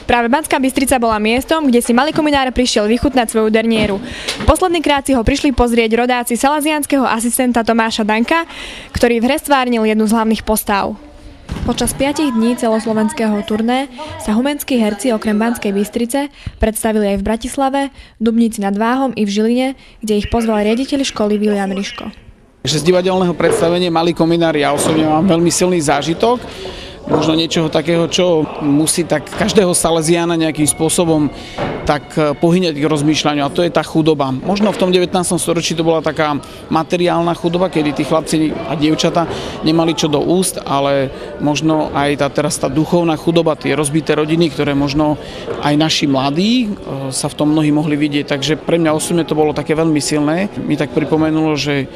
Práve Banská Bystrica bola miestom, kde si malý kominár prišiel vychutnať svoju dernieru. Posledný krát si ho prišli pozrieť rodáci salesiánskeho asistenta Tomáša Danka, ktorý v hre stvárnil jednu z hlavných postáv. Počas 5 dní celoslovenského turné sa humenskí herci okrem Banskej Bystrice predstavili aj v Bratislave, Dubnici nad Váhom i v Žiline, kde ich pozval riaditeľ školy Viliam Riško. Z divadelného predstavenia Malý kominár ja osobne mám veľmi silný zážitok. Možno niečoho takého, čo musí tak každého Salesiána nejakým spôsobom tak pohyňať k rozmýšľaniu, a to je tá chudoba. Možno v tom 19. storočí to bola taká materiálna chudoba, kedy tí chlapci a dievčata nemali čo do úst, ale možno aj teraz tá duchovná chudoba, tie rozbité rodiny, ktoré možno aj naši mladí sa v tom mnohí mohli vidieť. Takže pre mňa osobne to bolo také veľmi silné. Mi tak pripomenulo, že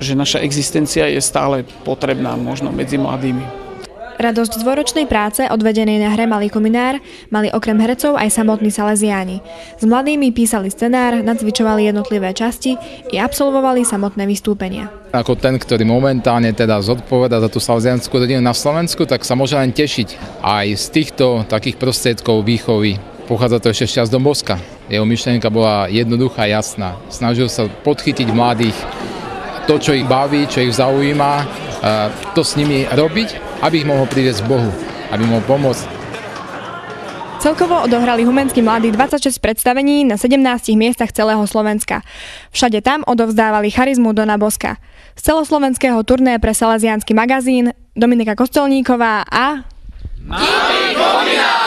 naša existencia je stále potrebná možno medzi mladými. Radosť dvojročnej práce odvedenej na hre Malý kominár mali okrem hercov aj samotní Salesiáni. S mladými písali scenár, nacvičovali jednotlivé časti i absolvovali samotné vystúpenia. Ako ten, ktorý momentálne teda zodpovedá za tú salesiánsku rodinu na Slovensku, tak sa môže len tešiť aj z týchto takých prostriedkov výchovy. Pochádza to ešte z čias Domboska. Jeho myšlienka bola jednoduchá, jasná. Snažil sa podchytiť mladých, to, čo ich baví, čo ich zaujíma, to s nimi robiť, aby ich mohol priviesť k Bohu, aby mohol pomôcť. Celkovo odohrali humenskí mladí 26 predstavení na 17 miestach celého Slovenska. Všade tam odovzdávali charizmu Dona Boska. Z celoslovenského turné pre Salesiánsky magazín Dominika Kostelníková a... Malý kominár!